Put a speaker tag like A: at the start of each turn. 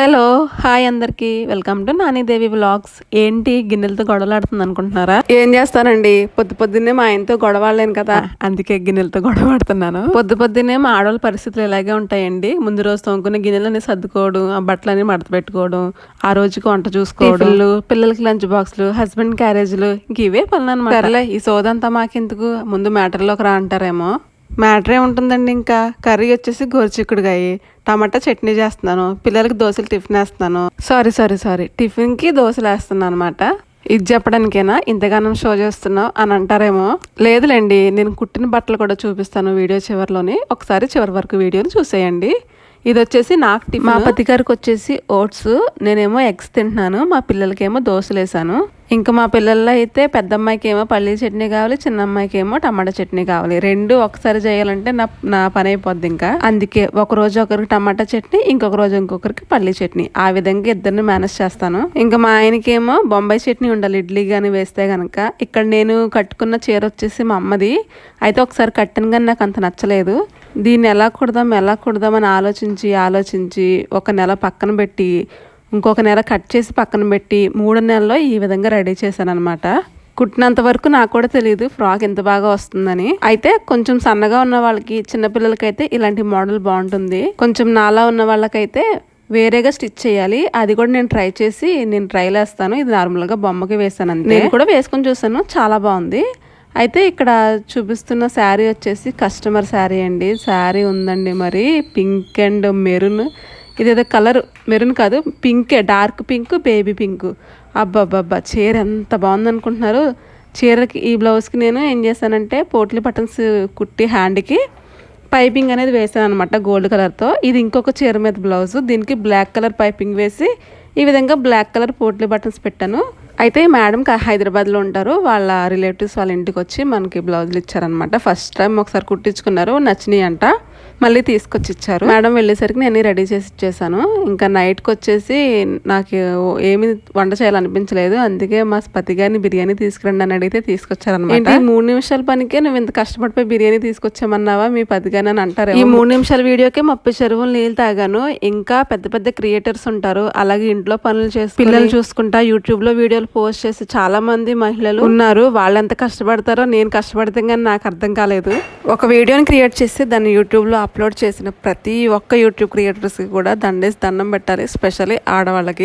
A: Hello hi అందరికీ welcome to నానీదేవి vlogs. ఏంటి గిన్నెలతో గొడవలాడుతుంది అనుకుంటున్నారా? ఏం చేస్తానండి, పొద్దున్నే మా ఆయనతో గొడవలేను కదా, అందుకే గిన్నెలతో గొడవాడుతున్నాను. పొద్దున్నే మా ఆడవాళ్ళ పరిస్థితులు ఇలాగే ఉంటాయండి. ముందు రోజు తోముకునే గిన్నెలని సర్దుకోవడం, ఆ బట్టలని మడత పెట్టుకోవడం, ఆ రోజుకి వంట చూసుకోవడం, పిల్లలకి లంచ్ బాక్స్లు, హస్బెండ్ క్యారేజ్లు, ఇంక ఇవే పనులు అనమాట. ఈ సోదంతా మాకెందుకు, ముందు మ్యాటర్లోకి రా అంటారేమో. మ్యాటరే ఉంటుందండి. ఇంకా కర్రీ వచ్చేసి గోరుచిక్కుడుకాయ, టమాటా చట్నీ చేస్తున్నాను. పిల్లలకి దోశలు టిఫిన్ వేస్తున్నాను. సారీ టిఫిన్కి దోశలు వేస్తున్నాను అనమాట. ఇది చెప్పడానికేనా ఇంతగానం షో చేస్తున్నావు అని అంటారేమో. లేదులేండి, నేను కుట్టిన బట్టలు కూడా చూపిస్తాను వీడియో చివరిలోని. ఒకసారి చివరి వరకు వీడియోని చూసేయండి. ఇది వచ్చేసి నాకు టిఫిన్. మా పతి గారికి వచ్చేసి ఓట్స్, నేనేమో ఎగ్స్ తింటున్నాను. మా పిల్లలకేమో దోశలు వేసాను. ఇంకా మా పిల్లల్లో అయితే పెద్ద అమ్మాయికి ఏమో పల్లీ చట్నీ కావాలి, చిన్న అమ్మాయికి ఏమో టమాటా చట్నీ కావాలి. రెండు ఒకసారి చేయాలంటే నా పని అయిపోద్ది. ఇంకా అందుకే ఒక రోజు ఒకరికి టమాటా చట్నీ, ఇంకొక రోజు ఇంకొకరికి పల్లీ చట్నీ, ఆ విధంగా ఇద్దరిని మేనేజ్ చేస్తాను. ఇంకా మా ఆయనకేమో బొంబాయి చట్నీ ఉండాలి ఇడ్లీ కానీ వేస్తే కనుక. ఇక్కడ నేను కట్టుకున్న చీర వచ్చేసి మా అమ్మది. అయితే ఒకసారి కట్టాను కానీ నాకు అంత నచ్చలేదు. దీన్ని ఎలా కుడదామని ఆలోచించి ఒక నెల పక్కన పెట్టి, ఇంకొక నెల కట్ చేసి పక్కన పెట్టి 3 నెలల్లో ఈ విధంగా రెడీ చేశాను అనమాట. కుట్టినంత వరకు నాకు కూడా తెలియదు ఫ్రాక్ ఎంత బాగా వస్తుందని. అయితే కొంచెం సన్నగా ఉన్న వాళ్ళకి, చిన్నపిల్లలకైతే ఇలాంటి మోడల్ బాగుంటుంది. కొంచెం నాలా ఉన్న వాళ్ళకైతే వేరేగా స్టిచ్ చేయాలి. అది కూడా నేను ట్రైల్ వేస్తాను. ఇది నార్మల్గా బొమ్మకి వేసాను అంతే. నేను కూడా వేసుకొని చూసాను, చాలా బాగుంది. అయితే ఇక్కడ చూపిస్తున్న శారీ వచ్చేసి కస్టమర్ శారీ అండి. శారీ ఉందండి మరి పింక్ అండ్ మెరూన్. ఇదేదో కలర్ మెరూన్ కాదు, పింకే, డార్క్ పింక్, బేబీ పింక్. అబ్బబ్బబ్బా, చీర ఎంత బాగుంది అనుకుంటున్నారు. చీరకి ఈ బ్లౌజ్కి నేను ఏం చేశానంటే పోట్లీ బటన్స్ కుట్టి హ్యాండ్కి పైపింగ్ అనేది వేసాను అనమాట గోల్డ్ కలర్తో. ఇది ఇంకొక చీర మీద బ్లౌజ్, దీనికి బ్లాక్ కలర్ పైపింగ్ వేసి ఈ విధంగా బ్లాక్ కలర్ పోట్లీ బటన్స్ పెట్టాను. అయితే మేడం హైదరాబాద్లో ఉంటారు. వాళ్ళ రిలేటివ్స్ వాళ్ళ ఇంటికి వచ్చి మనకి బ్లౌజులు ఇచ్చారనమాట. ఫస్ట్ టైం ఒకసారి కుట్టించుకున్నారు, నచ్చినాయి అంట, మళ్ళీ తీసుకొచ్చి ఇచ్చారు. మేడం వెళ్ళేసరికి నేను రెడీ చేసి ఇచ్చేసాను. ఇంకా నైట్కి వచ్చేసి నాకు ఏమి వంట చేయాలనిపించలేదు. అందుకే మా పతి గారిని బిర్యానీ తీసుకురండి అని అడిగితే తీసుకొచ్చారనమాట. 3 నిమిషాల పనికే నువ్వు ఇంత కష్టపడిపోయి బిర్యానీ తీసుకొచ్చామన్నావా మీ పతి గారిని అని అంటారు. ఈ 3 నిమిషాల వీడియోకే 30 చెరువులు నీళ్ళు తాగాను. ఇంకా పెద్ద క్రియేటర్స్ ఉంటారు, అలాగే ఇంట్లో పనులు చేసి పిల్లలు చూసుకుంటా యూట్యూబ్ లో వీడియోలు పోస్ట్ చేసి చాలా మంది మహిళలు ఉన్నారు. వాళ్ళు ఎంత కష్టపడతారో నేను కష్టపడితే కానీ నాకు అర్థం కాలేదు. ఒక వీడియోని క్రియేట్ చేసి దాన్ని యూట్యూబ్ లో అప్లోడ్ చేసిన ప్రతి ఒక్క యూట్యూబ్ క్రియేటర్స్కి కూడా దండం పెట్టాలి, స్పెషల్లీ ఆడవాళ్ళకి.